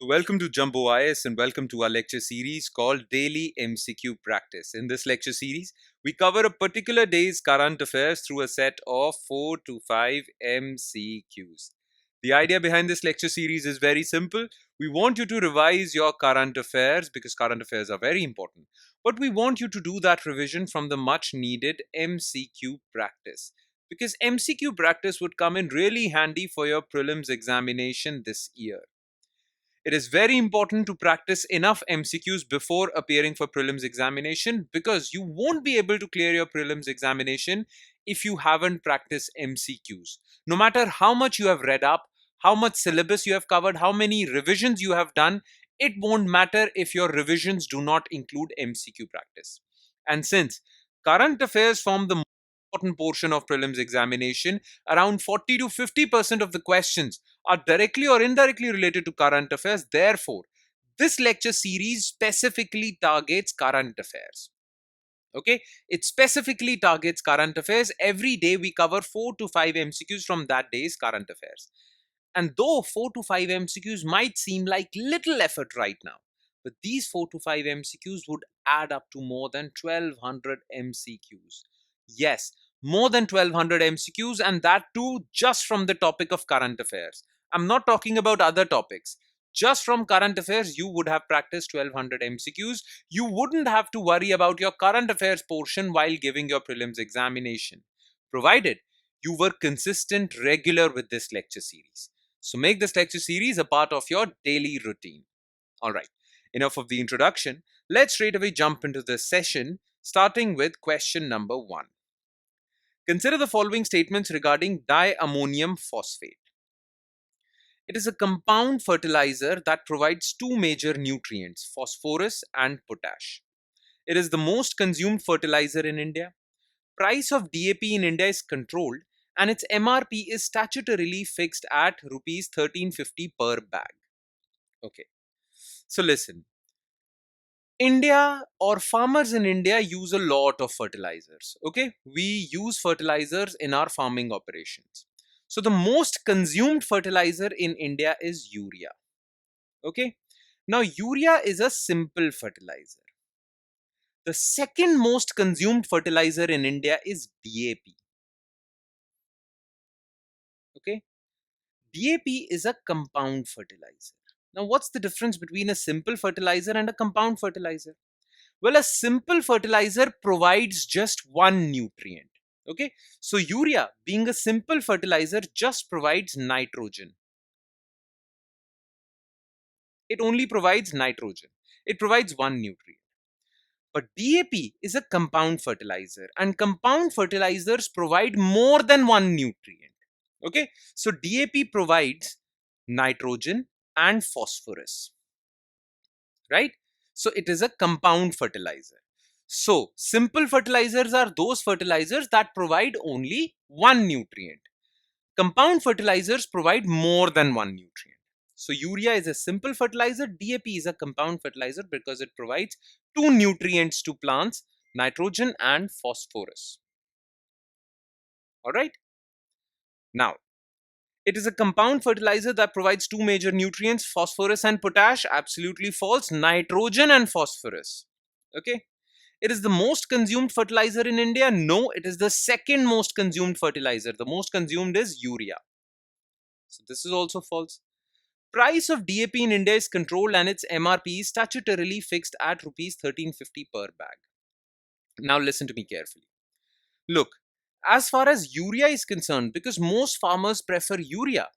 Welcome to Jumbo IS and welcome to our lecture series called Daily MCQ Practice. In this lecture series, we cover a particular day's current affairs through a set of 4 to 5 MCQs. The idea behind this lecture series is very simple. We want you to revise your current affairs because current affairs are very important. But we want you to do that revision from the much needed MCQ practice because MCQ practice would come in really handy for your prelims examination this year. It is very important to practice enough MCQs before appearing for prelims examination because you won't be able to clear your prelims examination if you haven't practiced MCQs. No matter how much you have read up, how much syllabus you have covered, how many revisions you have done, it won't matter if your revisions do not include MCQ practice. And since current affairs form the important portion of prelims examination, around 40 to 50% of the questions are directly or indirectly related to current affairs. Therefore, this lecture series specifically targets current affairs. Okay, it specifically targets current affairs. Every day we cover 4 to 5 MCQs from that day's current affairs. And though 4 to 5 MCQs might seem like little effort right now, but these 4 to 5 MCQs would add up to more than 1200 MCQs. Yes, more than 1200 MCQs, and that too just from the topic of current affairs. I'm not talking about other topics. Just from current affairs, you would have practiced 1200 MCQs. You wouldn't have to worry about your current affairs portion while giving your prelims examination, provided you were consistent, regular with this lecture series. So make this lecture series a part of your daily routine. Alright, enough of the introduction. Let's straight away jump into this session, starting with question number 1. Consider the following statements regarding di-ammonium phosphate. It is a compound fertilizer that provides two major nutrients, phosphorus and potash. It is the most consumed fertilizer in India. Price of DAP in India is controlled and its MRP is statutorily fixed at rupees 1350 per bag. Okay, so listen. India or farmers in India use a lot of fertilizers. Okay, we use fertilizers in our farming operations. So the most consumed fertilizer in India is urea. Okay, now urea is a simple fertilizer. The second most consumed fertilizer in India is DAP. Okay, DAP is a compound fertilizer. Now, what's the difference between a simple fertilizer and a compound fertilizer? Well, a simple fertilizer provides just one nutrient. Okay, so urea, being a simple fertilizer, just provides nitrogen. It only provides nitrogen. It provides one nutrient. But DAP is a compound fertilizer, and compound fertilizers provide more than one nutrient. Okay, so DAP provides nitrogen and phosphorus, right? So it is a compound fertilizer. So simple fertilizers are those fertilizers that provide only one nutrient. Compound fertilizers provide more than one nutrient. So urea is a simple fertilizer, DAP is a compound fertilizer because it provides two nutrients to plants, nitrogen and phosphorus. All right. Now, it is a compound fertilizer that provides two major nutrients, phosphorus and potash. Absolutely false. Nitrogen and phosphorus. Okay. It is the most consumed fertilizer in India. No, it is the second most consumed fertilizer. The most consumed is urea. So this is also false. Price of DAP in India is controlled and its MRP is statutorily fixed at rupees 1350 per bag. Now listen to me carefully. Look, as far as urea is concerned, because most farmers prefer urea,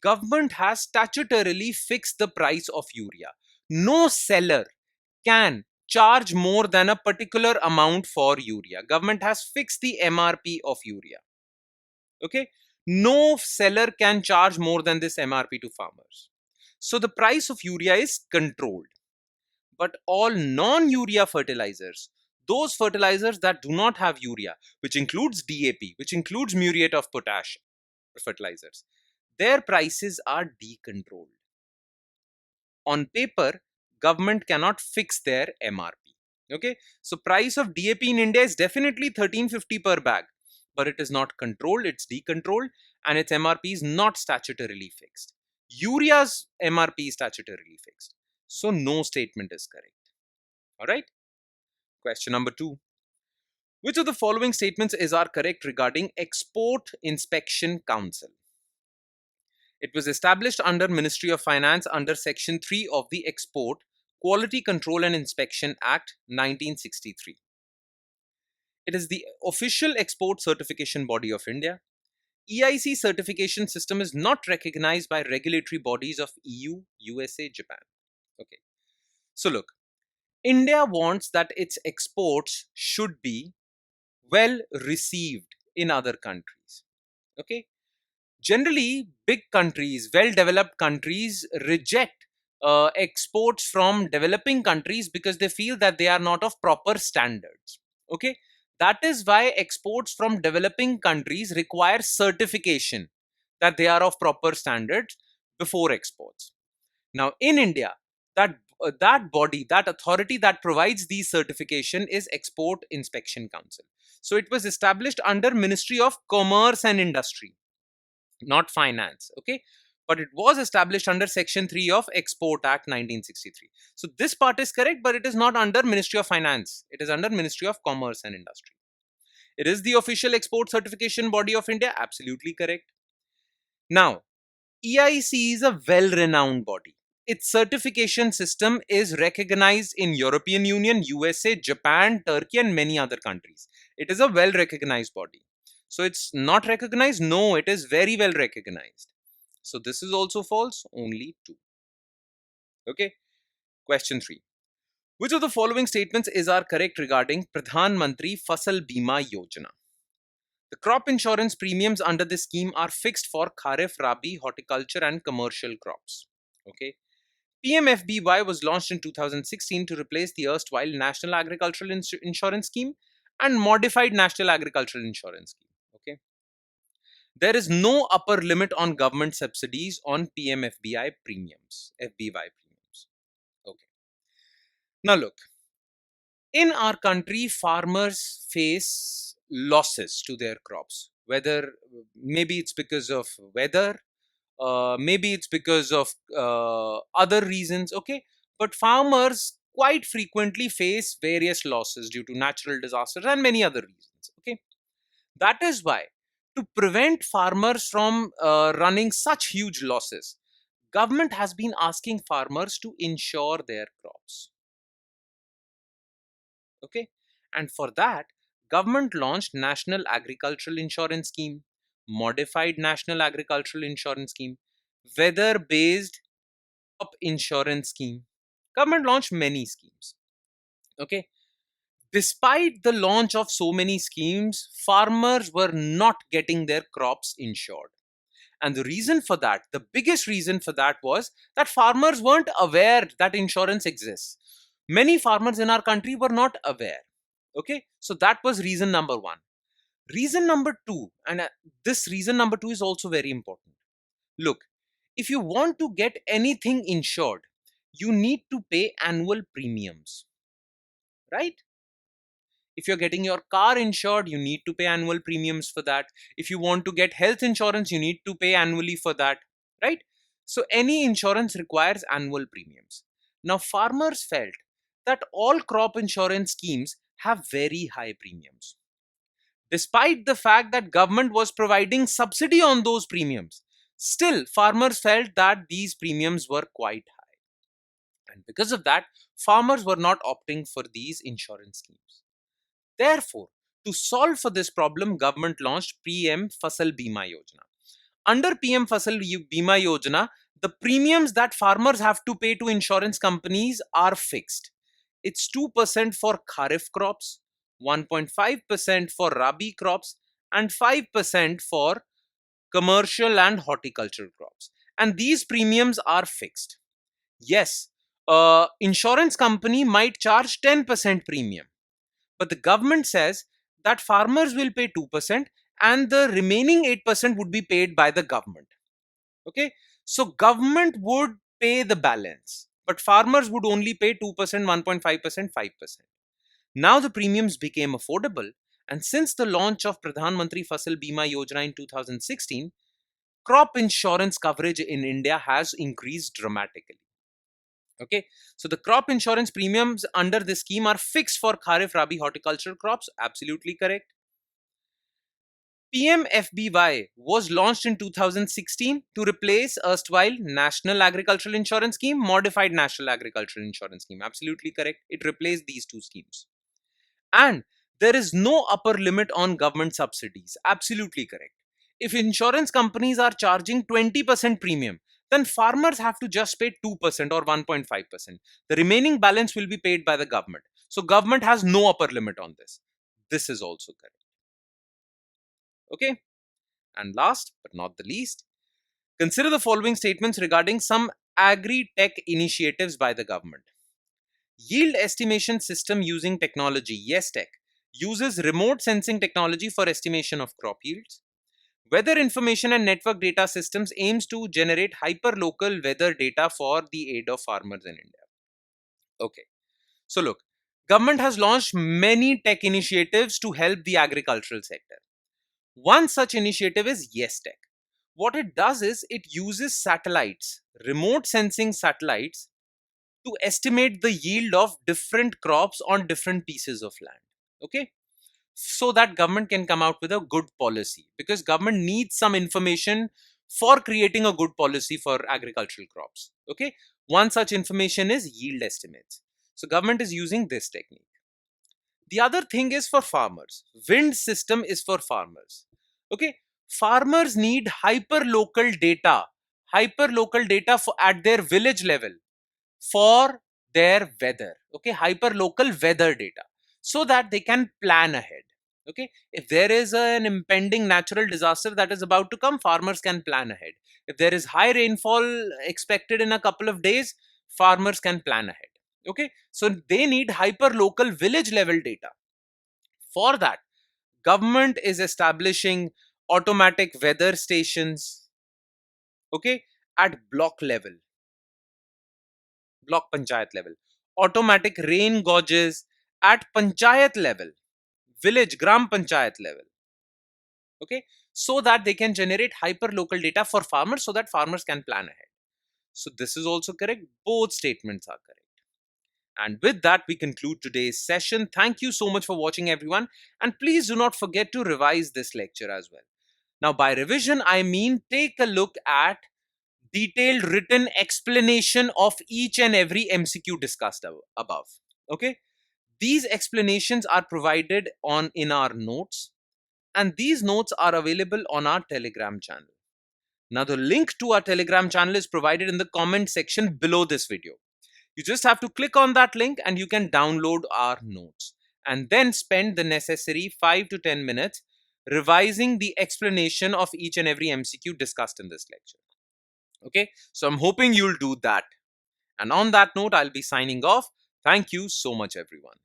government has statutorily fixed the price of urea. No seller can charge more than a particular amount for urea. Government has fixed the MRP of urea. Okay? No seller can charge more than this MRP to farmers. So the price of urea is controlled. But all non-urea fertilizers, those fertilizers that do not have urea, which includes DAP, which includes muriate of potash fertilizers, their prices are decontrolled. On paper, government cannot fix their MRP. Okay, so price of DAP in India is definitely 1350 per bag, but it is not controlled, it's decontrolled, and its MRP is not statutorily fixed. Urea's MRP is statutorily fixed. So no statement is correct. All right. Question number 2. Which of the following statements are correct regarding Export Inspection Council? It was established under Ministry of Finance under Section 3 of the Export Quality Control and Inspection Act 1963. It is the official export certification body of India. EIC certification system is not recognized by regulatory bodies of EU, USA, Japan. Okay. So look, India wants that its exports should be well received in other countries. Okay. Generally, big countries, well developed countries reject exports from developing countries because they feel that they are not of proper standards. Okay. That is why exports from developing countries require certification that they are of proper standards before exports. Now, in India, that body, that authority that provides these certification is Export Inspection Council. So it was established under Ministry of Commerce and Industry, not Finance. Okay, but it was established under Section 3 of Export Act 1963. So this part is correct, but it is not under Ministry of Finance. It is under Ministry of Commerce and Industry. It is the official export certification body of India. Absolutely correct. Now, EIC is a well-renowned body. Its certification system is recognized in European Union, USA, Japan, Turkey, and many other countries. It is a well-recognized body. So it's not recognized? No, it is very well recognized. So this is also false, only 2. Okay. Question 3. Which of the following statements are correct regarding Pradhan Mantri Fasal Bima Yojana? The crop insurance premiums under this scheme are fixed for Kharif, Rabi, horticulture and commercial crops. Okay. PMFBY was launched in 2016 to replace the erstwhile National Agricultural Insurance Scheme and Modified National Agricultural Insurance Scheme. Okay. There is no upper limit on government subsidies on PMFBY premiums, FBY premiums. Okay. Now look, in our country, farmers face losses to their crops, whether maybe it's because of weather, maybe it's because of other reasons. Okay, but farmers quite frequently face various losses due to natural disasters and many other reasons. Okay, that is why, to prevent farmers from running such huge losses, government has been asking farmers to insure their crops. Okay, and for that, government launched National Agricultural Insurance Scheme, Modified National Agricultural Insurance Scheme, Weather Based Crop Insurance Scheme. Government launched many schemes. Okay, despite the launch of so many schemes, farmers were not getting their crops insured. And the reason for that, the biggest reason for that, was that farmers weren't aware that insurance exists. Many farmers in our country were not aware. Okay, so that was reason number 1. Reason number 2, and this reason number 2 is also very important. Look, if you want to get anything insured, you need to pay annual premiums, right? If you're getting your car insured, you need to pay annual premiums for that. If you want to get health insurance, you need to pay annually for that, right? So any insurance requires annual premiums. Now, farmers felt that all crop insurance schemes have very high premiums. Despite the fact that government was providing subsidy on those premiums, still farmers felt that these premiums were quite high. And because of that, farmers were not opting for these insurance schemes. Therefore, to solve for this problem, government launched PM Fasal Bima Yojana. Under PM Fasal Bima Yojana, the premiums that farmers have to pay to insurance companies are fixed. It's 2% for Kharif crops, 1.5% for Rabi crops, and 5% for commercial and horticultural crops. And these premiums are fixed. Yes, insurance company might charge 10% premium, but the government says that farmers will pay 2% and the remaining 8% would be paid by the government. Okay, so government would pay the balance, but farmers would only pay 2%, 1.5%, 5%. Now the premiums became affordable, and since the launch of Pradhan Mantri Fasal Bima Yojana in 2016, crop insurance coverage in India has increased dramatically. Okay, so the crop insurance premiums under this scheme are fixed for Kharif Rabi horticultural crops. Absolutely correct. PMFBY was launched in 2016 to replace erstwhile National Agricultural Insurance Scheme, Modified National Agricultural Insurance Scheme. Absolutely correct. It replaced these two schemes. And there is no upper limit on government subsidies. Absolutely correct. If insurance companies are charging 20% premium, then farmers have to just pay 2% or 1.5%. The remaining balance will be paid by the government. So government has no upper limit on this. This is also correct. Okay. And last but not the least, consider the following statements regarding some agri-tech initiatives by the government. Yield estimation system using technology, yes tech, uses remote sensing technology for estimation of crop yields. Weather information and network data systems aims to generate hyper-local weather data for the aid of farmers in India. Okay, so look, government has launched many tech initiatives to help the agricultural sector. One such initiative is Yes Tech. What it does is it uses satellites, remote sensing satellites, to estimate the yield of different crops on different pieces of land. Okay, so that government can come out with a good policy, because government needs some information for creating a good policy for agricultural crops. Okay, one such information is yield estimates. So government is using this technique. The other thing is for farmers. Wind system is for farmers. Okay, farmers need hyper local data for at their village level for their weather. Okay, hyper local weather data, so that they can plan ahead. Okay, if there is an impending natural disaster that is about to come, farmers can plan ahead. If there is high rainfall expected in a couple of days, farmers can plan ahead. Okay, so they need hyper local village level data. For that, government is establishing automatic weather stations, okay, at block panchayat level, automatic rain gauges at panchayat level, village gram panchayat level. Okay, so that they can generate hyper local data for farmers, so that farmers can plan ahead. So this is also correct. Both statements are correct. And with that, we conclude today's session. Thank you so much for watching, everyone. And please do not forget to revise this lecture as well. Now, by revision, I mean take a look at detailed written explanation of each and every MCQ discussed above. Okay, these explanations are provided in our notes, and these notes are available on our Telegram channel. Now, the link to our Telegram channel is provided in the comment section below this video. You just have to click on that link and you can download our notes, and then spend the necessary 5 to 10 minutes revising the explanation of each and every MCQ discussed in this lecture. Okay, so I'm hoping you'll do that. And on that note, I'll be signing off. Thank you so much, everyone.